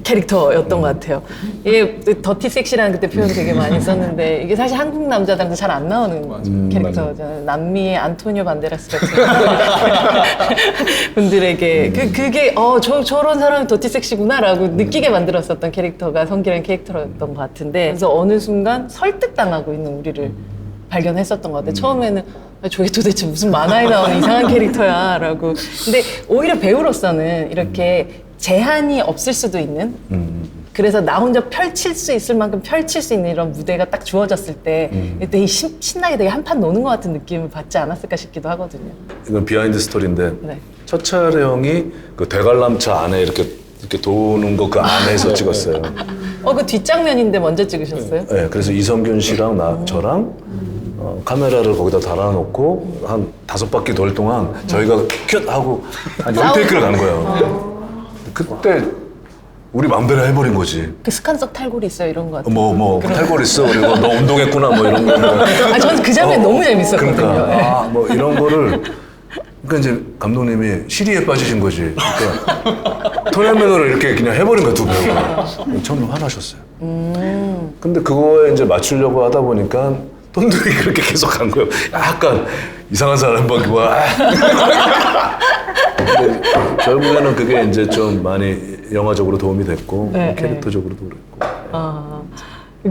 캐릭터였던 것 같아요. 이게 더티 섹시라는 그때 표현 되게 많이 썼는데 이게 사실 한국 남자들한테 잘 안 나오는 캐릭터잖아요. 남미의 안토니오 반데라스 같은 분들에게 그게 저런 사람이 더티 섹시구나라고 느끼게 만들었었던 캐릭터가 성기란 캐릭터였던 것 같은데 그래서 어느 순간 설득당하고 있는 우리를 발견했었던 것 같아요. 처음에는 저게 도대체 무슨 만화에 나오는 이상한 캐릭터야 라고. 근데 오히려 배우로서는 이렇게 제한이 없을 수도 있는 그래서 나 혼자 펼칠 수 있을 만큼 펼칠 수 있는 이런 무대가 딱 주어졌을 때 되게 신나게 되게 한판 노는 것 같은 느낌을 받지 않았을까 싶기도 하거든요. 이건 비하인드 스토리인데 네. 첫 촬영이 그 대관람차 안에 이렇게 도는 거 그 안에서 찍었어요. 그 뒷장면인데 먼저 찍으셨어요? 네, 그래서 이성균 씨랑 저랑 카메라를 거기다 달아놓고 한 5바퀴 돌 동안 저희가 큐 하고 한 10테이크를 간 거예요. 그때 우리 마음대로 해버린 거지. 그 습관성 탈골이 있어요 이런 거 같아요. 뭐 탈골 있어 그리고 너 운동했구나 뭐 이런 거. 저는 그 장면 너무 재밌었거든요. 그러니까 뭐 이런 거를 그러니까 이제 감독님이 시리에 빠지신 거지. 그러니까 토네맨으로 이렇게 그냥 해버린 거야 두 배우가. 처음에 화나셨어요. 근데 그거에 이제 맞추려고 하다 보니까 돈들이 그렇게 계속 간 거예요. 약간 이상한 사람 막 뭐. 근데 결국에는 그게 이제 좀 많이 영화적으로 도움이 됐고 네, 캐릭터적으로도 그랬고.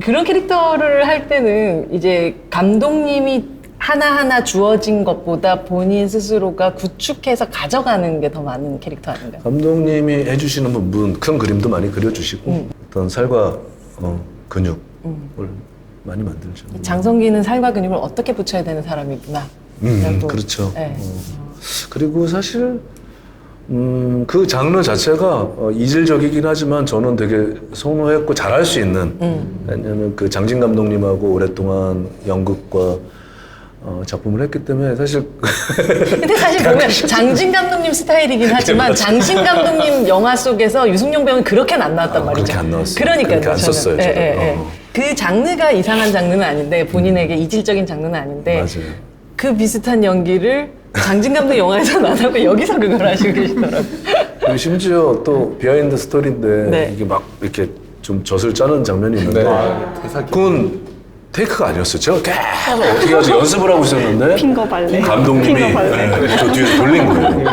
그런 캐릭터를 할 때는 이제 감독님이 하나하나 주어진 것보다 본인 스스로가 구축해서 가져가는 게 더 많은 캐릭터 아닌가요? 감독님이 해주시는 부분 큰 그림도 많이 그려주시고 어떤 살과 근육을 많이 만들죠. 장성기는 살과 근육을 어떻게 붙여야 되는 사람이구나. 라고. 그렇죠. 네. 그리고 사실 그 장르 자체가 이질적이긴 하지만 저는 되게 선호했고 잘할 수 있는 왜냐하면 그 장진 감독님하고 오랫동안 연극과 작품을 했기 때문에 사실 근데 사실 보면 장진 감독님 스타일이긴 하지만 장진 감독님 영화 속에서 유승용 배우는 그렇게는 안 나왔단 말이죠. 그렇게 안 나왔어요. 그러니까요. 그렇게 안 저는. 썼어요, 제가. 그 장르가 이상한 장르는 아닌데 본인에게 이질적인 장르는 아닌데 맞아요. 그 비슷한 연기를 장진 감독 영화에서는 안 하고 여기서 그걸 하시고 계시더라고요. 그리고 심지어 또 비하인드 스토리인데 네. 이게 막 이렇게 좀 젖을 짜는 장면이 있는데 그건 테이크가 아니었어요. 제가 계속 어떻게 하지 연습을 하고 있었는데 핑거 발레. 감독님이 핑거 발레. 저 뒤에서 돌린 거예요. 돌려.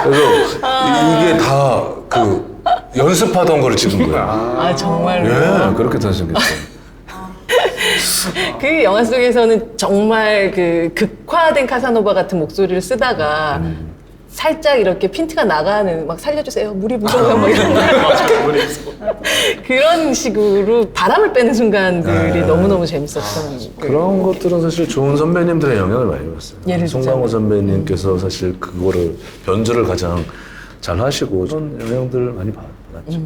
그래서 이게 다 그 연습하던 거를 찍은 거예요. 정말로. 예, 그렇게 다 생겼어요. 그 영화 속에서는 정말 그 극화된 카사노바 같은 목소리를 쓰다가 살짝 이렇게 핀트가 나가는 막 살려주세요 물이 무서워요 막 이런 그런 식으로 바람을 빼는 순간들이 너무너무 재밌었던 그런 것들은 사실 좋은 선배님들의 영향을 많이 받았어요. 예를 송강호 들자면? 선배님께서 사실 그거를 변주를 가장 잘 하시고 그런 영향들을 많이 받았어요. 맞죠.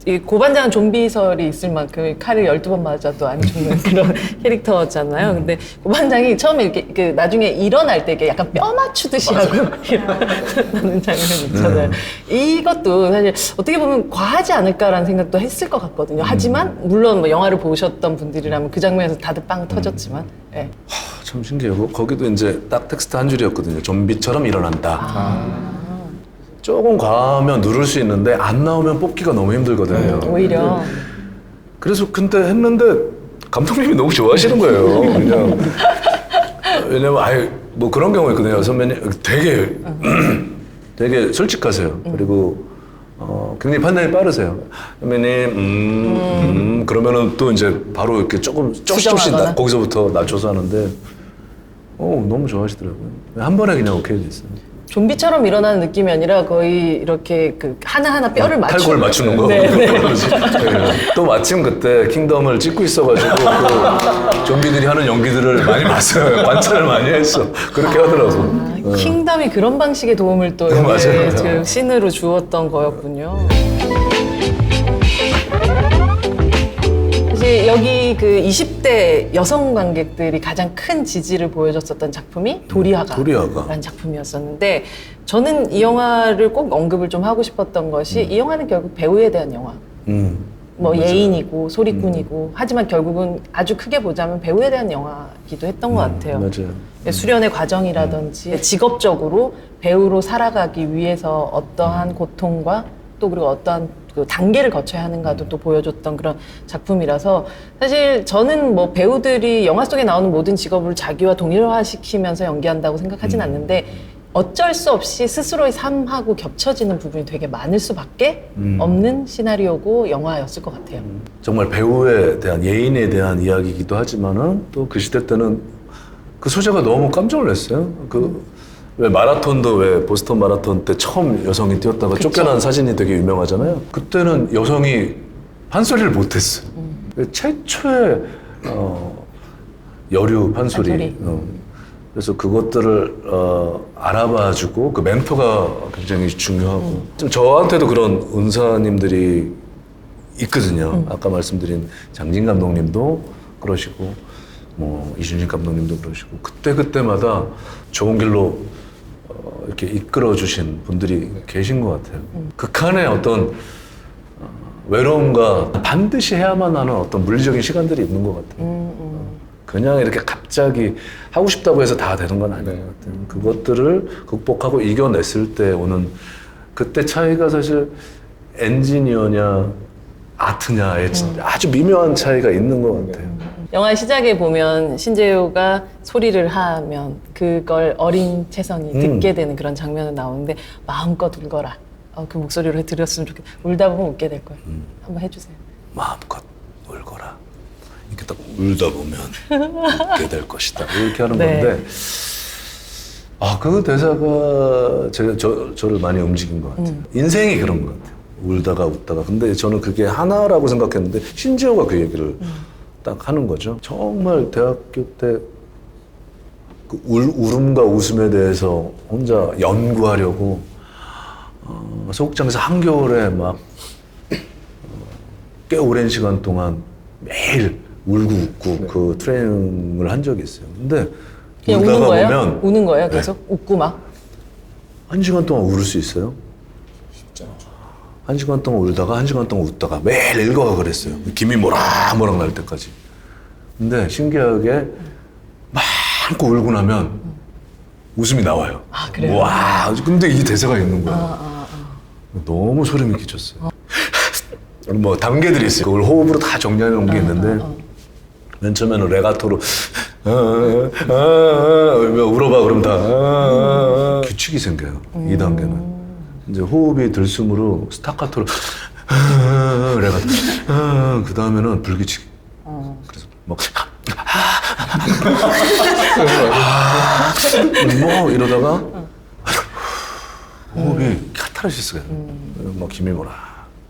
이 고반장은 좀비설이 있을 만큼 칼을 12번 맞아도 안 죽는 그런 캐릭터잖아요. 근데 고반장이 처음에 이렇게 그 나중에 일어날 때 이렇게 약간 뼈 맞추듯이 하고 일어나는 장면 있잖아요. 이것도 사실 어떻게 보면 과하지 않을까라는 생각도 했을 것 같거든요. 하지만 물론 뭐 영화를 보셨던 분들이라면 그 장면에서 다들 빵 터졌지만 예. 참 신기해요. 거기도 이제 딱 텍스트 한 줄이었거든요. 좀비처럼 일어난다. 조금 과하면 누를 수 있는데 안 나오면 뽑기가 너무 힘들거든요. 오히려 그래서 근데 했는데 감독님이 너무 좋아하시는 거예요. 그냥 왜냐면 아예 뭐 그런 경우 있거든요. 선배님 되게 되게 솔직하세요. 그리고 굉장히 판단이 빠르세요. 선배님 그러면은 또 이제 바로 이렇게 조금씩 수정하거나? 거기서부터 낮춰서 하는데 너무 좋아하시더라고요. 한 번에 그냥 오케이 됐어요. 좀비처럼 일어나는 느낌이 아니라 거의 이렇게 그 하나하나 뼈를 맞추는 탈골 맞추는 거. 네, 네. 네. 또 마침 그때 킹덤을 찍고 있어가지고 그 좀비들이 하는 연기들을 많이 봤어요. 관찰을 많이 했어. 그렇게 하더라고. 킹덤이 그런 방식의 도움을 또 맞아요. 이렇게 그 씬으로 주었던 거였군요. 사실 여기 그 20대 여성 관객들이 가장 큰 지지를 보여줬었던 작품이 도리아가라는 작품이었었는데 저는 이 영화를 꼭 언급을 좀 하고 싶었던 것이 이 영화는 결국 배우에 대한 영화. 뭐 맞아요. 예인이고 소리꾼이고 하지만 결국은 아주 크게 보자면 배우에 대한 영화기도 했던 것 같아요. 맞아요. 수련의 과정이라든지 직업적으로 배우로 살아가기 위해서 어떠한 고통과 또 그리고 어떠한 그 단계를 거쳐야 하는가도 또 보여줬던 그런 작품이라서 사실 저는 뭐 배우들이 영화 속에 나오는 모든 직업을 자기와 동일화시키면서 연기한다고 생각하진 않는데 어쩔 수 없이 스스로의 삶하고 겹쳐지는 부분이 되게 많을 수밖에 없는 시나리오고 영화였을 것 같아요. 정말 배우에 대한 예인에 대한 이야기이기도 하지만은 또 그 시대 때는 그 소재가 너무 깜짝 놀랐어요. 왜 마라톤도 왜 보스턴 마라톤 때 처음 여성이 뛰었다가 쫓겨난 사진이 되게 유명하잖아요. 그때는 여성이 판소리를 못했어. 최초의 여류 판소리. 그래서 그것들을 알아봐주고 그 멘토가 굉장히 중요하고 좀 저한테도 그런 은사님들이 있거든요. 아까 말씀드린 장진 감독님도 그러시고 뭐 이순신 감독님도 그러시고 그때마다 좋은 길로 이렇게 이끌어 주신 분들이 계신 것 같아요. 극한의 어떤 외로움과 반드시 해야만 하는 어떤 물리적인 시간들이 있는 것 같아요. 그냥 이렇게 갑자기 하고 싶다고 해서 다 되는 건 아닌 것 같아요. 그것들을 극복하고 이겨냈을 때 오는 그때 차이가 사실 엔지니어냐 아트냐의 아주 미묘한 차이가 있는 것 같아요. 영화 시작에 보면 신재호가 소리를 하면 그걸 어린 채성이 듣게 되는 그런 장면이 나오는데 마음껏 울거라. 그 목소리로 들었으면 좋겠다. 울다 보면 웃게 될 거예요. 한번 해주세요. 마음껏 울거라. 이렇게 딱 울다 보면 웃게 될 것이다. 이렇게 하는 네. 건데 그 대사가 저를 많이 움직인 것 같아요. 인생이 그런 것 같아요. 울다가 웃다가. 근데 저는 그게 하나라고 생각했는데 신지호가 그 얘기를 딱 하는 거죠. 정말 대학교 때 그 울음과 웃음에 대해서 혼자 연구하려고 소극장에서 한겨울에 막 꽤 오랜 시간 동안 매일 울고 웃고 그 트레이닝을 한 적이 있어요. 근데 그냥 울다가 우는 거예요? 보면 우는 거예요? 계속 웃고 막? 1시간 동안 울을 수 있어요? 1시간 동안 울다가 1시간 동안 웃다가 매일 읽어가 그랬어요. 김이 모락모락 날 때까지. 근데 신기하게 많고 울고 나면 웃음이 나와요. 그래요? 와, 근데 이 대사가 있는 거야. 너무 소름이 끼쳤어요. 뭐 단계들이 있어요. 그걸 호흡으로 다 정리해 놓은 게 있는데 맨 처음에는 레가토로 울어봐 그럼 다 규칙이 생겨요. 2단계는. 이제 호흡이 들숨으로 스타카토로 레가토로 그 다음에는 불규칙. 그래서 뭐 뭐 이러다가 호흡이 카타르시스가 막 김이 뭐라.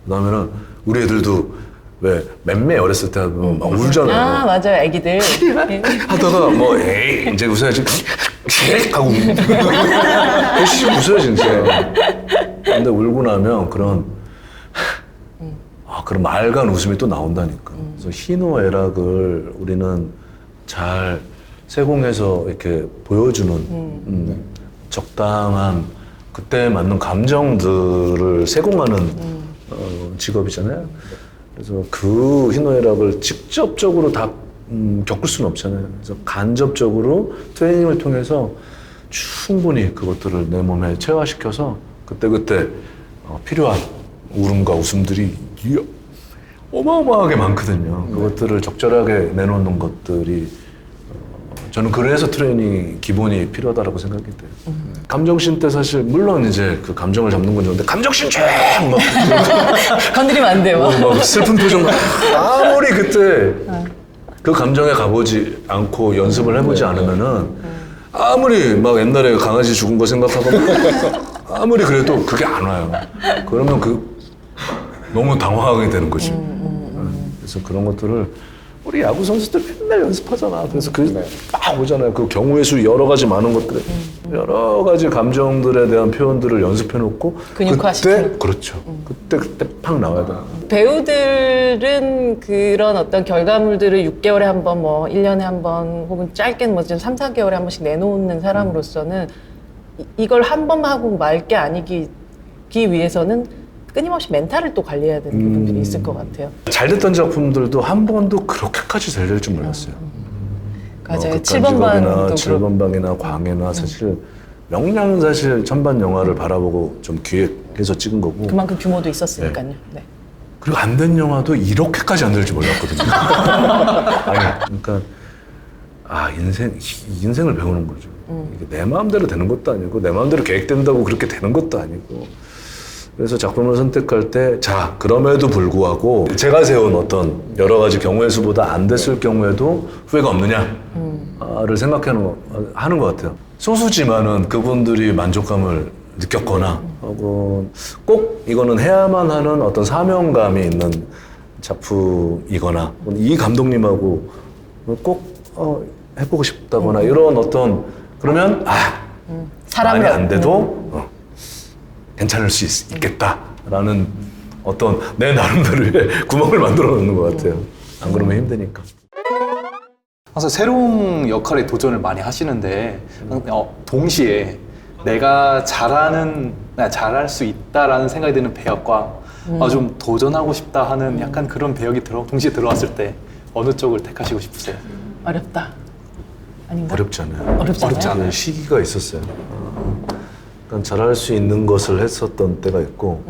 그다음에는 우리 애들도 왜 맴매 어렸을 때 하면 막 울잖아요. 맞아요. 애기들. 하다가 뭐 에이 이제 웃어야지 하고 열심히 웃어요 진짜. 근데 울고 나면 그런 그런 맑은 웃음이 또 나온다니까. 그래서 희노애락을 우리는 잘 세공해서 이렇게 보여주는 적당한 그때 맞는 감정들을 세공하는 직업이잖아요. 그래서 그 희노애락을 직접적으로 다 겪을 수는 없잖아요. 그래서 간접적으로 트레이닝을 통해서 충분히 그것들을 내 몸에 체화시켜서 그때그때 필요한 울음과 웃음들이 어마어마하게 많거든요. 그것들을 적절하게 내놓는 것들이 저는 그래서 트레이닝이 기본이 필요하다고 생각이 돼요. 감정신 때 사실 물론 이제 그 감정을 잡는 건 좋은데 감정신 쫙막 건드리면 안 돼요. 막 슬픈 표정 아무리 그때 그 감정에 가보지 않고 연습을 해보지 않으면은 아무리 막 옛날에 강아지 죽은 거 생각하고 아무리 그래도 그게 안 와요. 그러면 너무 당황하게 되는 거지. 그래서 그런 것들을 우리 야구 선수들 맨날 연습하잖아. 그래서 막 오잖아요. 그 경우의 수 여러 가지 많은 것들, 여러 가지 감정들에 대한 표현들을 연습해놓고 근육화시키는. 그렇죠. 그때 팍 나와야 돼. 배우들은 그런 어떤 결과물들을 6개월에 한 번, 뭐 1년에 한 번, 혹은 짧게는 뭐 3, 4개월에 한 번씩 내놓는 사람으로서는 이걸 한 번만 하고 말 게 아니기 위해서는 끊임없이 멘탈을 또 관리해야 되는 부분들이 있을 것 같아요. 잘 됐던 작품들도 한 번도 그렇게까지 잘 될 줄 몰랐어요. 맞아요. 극단 7번 방도 7번 방이나 광해나 사실 명량은 사실 천반 영화를 바라보고 좀 기획해서 찍은 거고 그만큼 규모도 있었으니까요. 네. 그리고 안 된 영화도 이렇게까지 안 될 줄 몰랐거든요. 아니, 그러니까 인생을 배우는 거죠. 이게 내 마음대로 되는 것도 아니고 내 마음대로 계획된다고 그렇게 되는 것도 아니고. 그래서 작품을 선택할 때, 자, 그럼에도 불구하고 제가 세운 어떤 여러 가지 경우의 수보다 안 됐을 경우에도 후회가 없느냐를 하는 것 같아요. 소수지만은 그분들이 만족감을 느꼈거나, 혹은 꼭 이거는 해야만 하는 어떤 사명감이 있는 작품이거나, 이 감독님하고 꼭 해보고 싶다거나, 이런 어떤, 그러면, 많이 안 돼도, 괜찮을 수 있겠다라는 어떤 내 나름대로의 구멍을 만들어 놓는 것 같아요. 안 그러면 힘드니까. 항상 새로운 역할에 도전을 많이 하시는데 동시에 내가 잘할 수 있다라는 생각이 드는 배역과 좀 도전하고 싶다 하는 약간 그런 배역이 동시에 들어왔을 때 어느 쪽을 택하시고 싶으세요? 어렵다. 아닌가? 어렵잖아요. 어렵지 않아요? 그 시기가 있었어요. 그러니까 잘할 수 있는 것을 했었던 때가 있고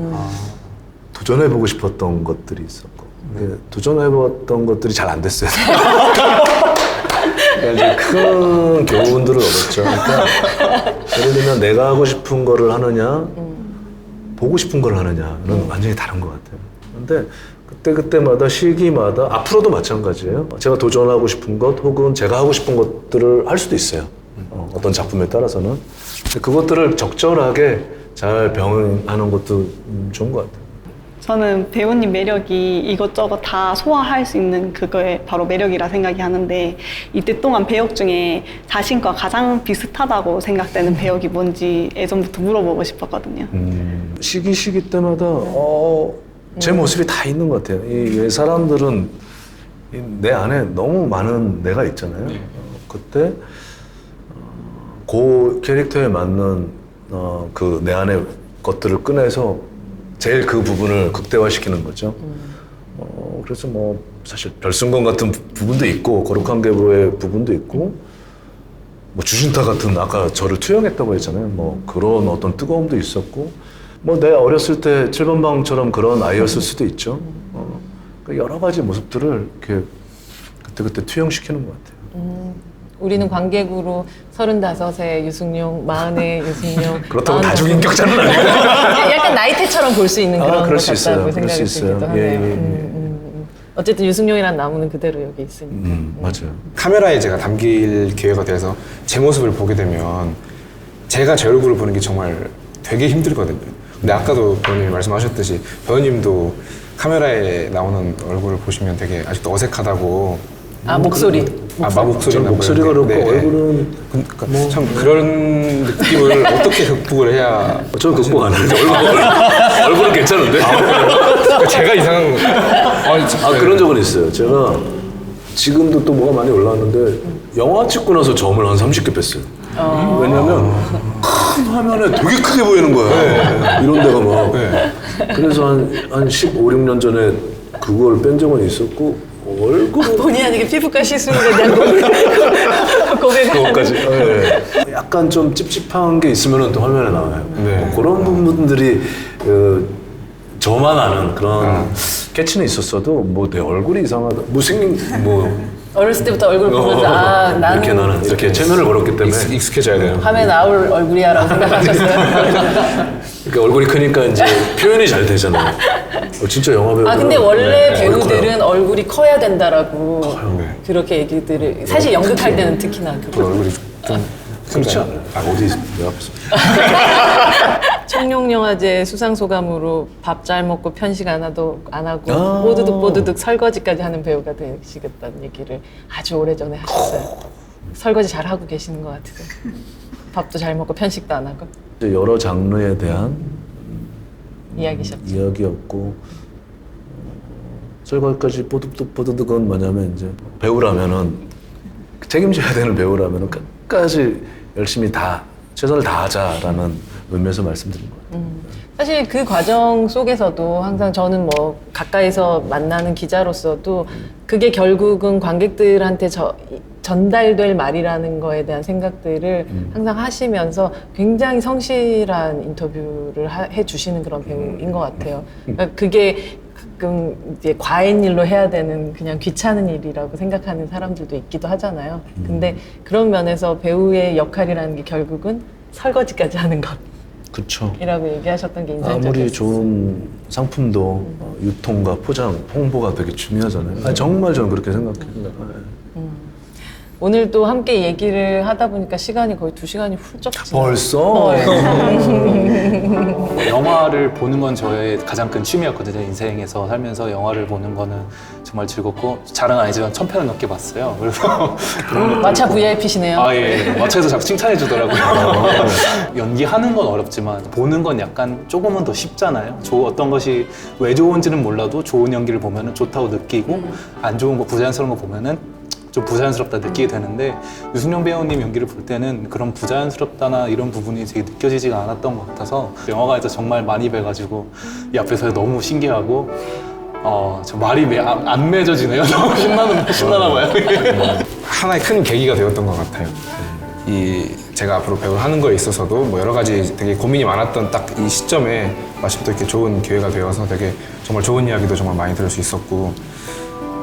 도전해보고 싶었던 것들이 있었고 근데 도전해봤던 것들이 잘 안 됐어요. 그러니까 이제 큰 교훈들을 얻었죠. 그러니까 예를 들면 내가 하고 싶은 거를 하느냐 보고 싶은 걸 하느냐는 완전히 다른 것 같아요. 근데 그때마다 시기마다 앞으로도 마찬가지예요. 제가 도전하고 싶은 것 혹은 제가 하고 싶은 것들을 할 수도 있어요. 어떤 작품에 따라서는. 근데 그것들을 적절하게 잘 병행하는 것도 좋은 것 같아요. 저는 배우님 매력이 이것저것 다 소화할 수 있는 그거에 바로 매력이라 생각이 하는데 이때 동안 배역 중에 자신과 가장 비슷하다고 생각되는 배역이 뭔지 예전부터 물어보고 싶었거든요. 시기 때마다 제 모습이 다 있는 것 같아요. 이 사람들은 내 안에 너무 많은 내가 있잖아요. 그때 그 캐릭터에 맞는 그 내 안의 것들을 꺼내서 제일 그 부분을 극대화시키는 거죠. 그래서 뭐 사실 별승건 같은 부분도 있고 거룩한 계보의 부분도 있고 뭐 주신타 같은 아까 저를 투영했다고 했잖아요. 뭐 그런 어떤 뜨거움도 있었고 뭐 내 어렸을 때 7번 방처럼 그런 아이였을 수도 있죠. 그러니까 여러 가지 모습들을 이렇게 그때 투영시키는 것 같아요. 우리는 관객으로 35의 유승용, 40의 유승용. 그렇다고 다중인격자는 아니고. 약간 나이테처럼 볼 수 있는 그런 것 그럴 수 있어요. 같다고 생각이 들기도 하네요. 어쨌든 유승용이라는 나무는 그대로 여기 있으니까. 맞아요. 카메라에 제가 담길 기회가 돼서 제 모습을 보게 되면 제가 제 얼굴을 보는 게 정말 되게 힘들거든요. 근데 아까도 배우님이 말씀하셨듯이 배우님도 카메라에 나오는 얼굴을 보시면 되게 아직도 어색하다고. 목소리. 목소리나 목소리가 뭐 그렇고 이런 게. 얼굴은 그러니까 참 그런 느낌을 어떻게 극복을 해야 저 극복 안 하는데 얼굴은 괜찮은데? 그러니까 제가 이상한 그런 적은 있어요. 제가 지금도 또 뭐가 많이 올라왔는데 영화 찍고 나서 점을 한 30개 뺐어요. 왜냐면 큰 화면에 되게 크게 보이는 거야. 이런 데가 막. 그래서 한 15, 16년 전에 그걸 뺀 적은 있었고 얼굴은 본의 아니게 피부과 시술에 대한 고백을 그것까지. 약간 좀 찝찝한 게 있으면 또 화면에 나와요. 네. 그런 부분들이 저만 아는 그런 캐치는 있었어도 뭐 내 얼굴이 이상하다. 못생긴 뭐 어렸을 때부터 얼굴 보면서 아 나는 이렇게 나는 이렇게 체면을 걸었기 때문에 익숙해져야 돼요. 화면 나올 얼굴이야라고 생각하셨어요? 그러니까 얼굴이 크니까 이제 표현이 잘 되잖아요. 진짜 영화 배우. 아 근데 원래 배우들은 얼굴이 커야 된다라고 네. 그렇게 얘기들을 사실 연극할 때는 특히나 그거. 얼굴이 좀 그렇지 않아요. 어디 내 앞에서. 청룡영화제 수상소감으로 밥 잘 먹고 편식 안 하고 아. 뽀드득 설거지까지 하는 배우가 되시겠다는 얘기를 아주 오래전에 하셨어요. 설거지 잘 하고 계시는 것 같으세요. 밥도 잘 먹고 편식도 안 하고 이제 여러 장르에 대한 이야기셨죠. 이야기였고 설거지까지 뽀드득은 뭐냐면 이제 배우라면은 책임져야 되는 배우라면은 끝까지 열심히 다 최선을 다하자라는 의미에서 말씀드린 거예요. 사실 그 과정 속에서도 항상 저는 뭐 가까이서 만나는 기자로서도 그게 결국은 관객들한테 전달될 말이라는 거에 대한 생각들을 항상 하시면서 굉장히 성실한 인터뷰를 해주시는 그런 배우인 것 같아요. 그러니까 그게 가끔 이제 과인 일로 해야 되는 그냥 귀찮은 일이라고 생각하는 사람들도 있기도 하잖아요. 근데 그런 면에서 배우의 역할이라는 게 결국은 설거지까지 하는 것. 그렇죠. 이라고 얘기하셨던 게 인상적이었어요. 아무리 좋은 상품도 유통과 포장, 홍보가 되게 중요하잖아요. 아니, 정말 저는 그렇게 생각해요. 오늘 또 함께 얘기를 하다 보니까 시간이 거의 2시간이 훌쩍 지나요. 벌써? 영화를 보는 건 저의 가장 큰 취미였거든요. 인생에서 살면서 영화를 보는 거는 정말 즐겁고 자랑 아니지만 1000편을 넘게 봤어요. 그래서 그런 것도 마차 있고. VIP시네요. 아, 예. 마차에서 자꾸 칭찬해 주더라고요. 연기하는 건 어렵지만 보는 건 약간 조금은 더 쉽잖아요. 어떤 것이 왜 좋은지는 몰라도 좋은 연기를 보면 좋다고 느끼고 안 좋은 거, 부자연스러운 거 보면은 좀 부자연스럽다 느끼게 되는데 유승용 배우님 연기를 볼 때는 그런 부자연스럽다나 이런 부분이 되게 느껴지지가 않았던 것 같아서 영화관에서 정말 많이 뵈가지고 이 앞에서 너무 신기하고 저 말이 안 맺어지네요. 너무 신나나 봐요. 하나의 큰 계기가 되었던 것 같아요. 제가 앞으로 배우를 하는 거에 있어서도 뭐 여러 가지 되게 고민이 많았던 딱 이 시점에 마침 또 이렇게 좋은 기회가 되어서 되게 정말 좋은 이야기도 정말 많이 들을 수 있었고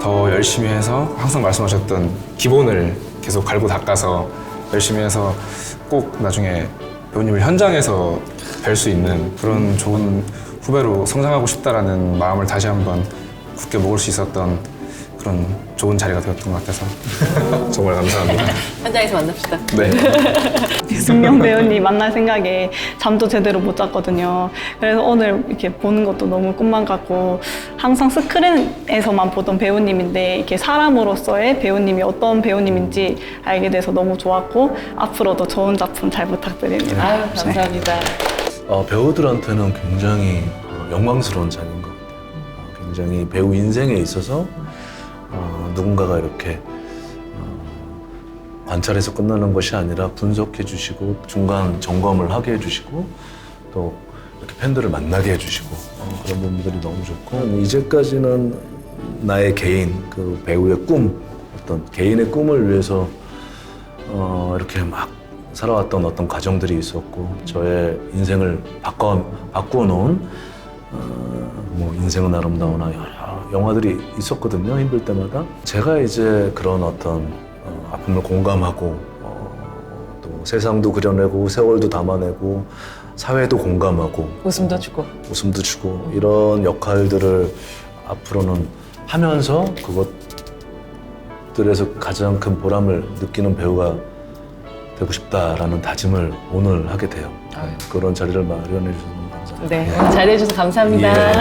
더 열심히 해서 항상 말씀하셨던 기본을 계속 갈고 닦아서 열심히 해서 꼭 나중에 배우님을 현장에서 뵐 수 있는 그런 좋은 후배로 성장하고 싶다라는 마음을 다시 한번 굳게 먹을 수 있었던 그런 좋은 자리가 되었던 것 같아서 정말 감사합니다. 현장에서 만납시다. 네. 유승용 배우님 만날 생각에 잠도 제대로 못 잤거든요. 그래서 오늘 이렇게 보는 것도 너무 꿈만 같고 항상 스크린에서만 보던 배우님인데 이렇게 사람으로서의 배우님이 어떤 배우님인지 알게 돼서 너무 좋았고 앞으로도 좋은 작품 잘 부탁드립니다. 아유, 감사합니다. 배우들한테는 굉장히 영광스러운 자리인 것 같아요. 굉장히 배우 인생에 있어서 누군가가 이렇게 관찰해서 끝나는 것이 아니라 분석해 주시고 중간 점검을 하게 해주시고 또 이렇게 팬들을 만나게 해주시고 그런 부분들이 너무 좋고 이제까지는 나의 개인 그 배우의 꿈 어떤 개인의 꿈을 위해서 이렇게 막 살아왔던 어떤 과정들이 있었고 저의 인생을 바꾸어 놓은 뭐 인생은 아름다우나 여러 영화들이 있었거든요. 힘들 때마다 제가 이제 그런 어떤 아픔을 공감하고 또 세상도 그려내고 세월도 담아내고 사회도 공감하고 웃음도 주고. 웃음도 주고 이런 역할들을 앞으로는 하면서 그것들에서 가장 큰 보람을 느끼는 배우가 되고 싶다라는 다짐을 오늘 하게 돼요. 그런 자리를 마련해 주셔서 너무 감사합니다. 네, 오늘 잘해주셔서 감사합니다. 예.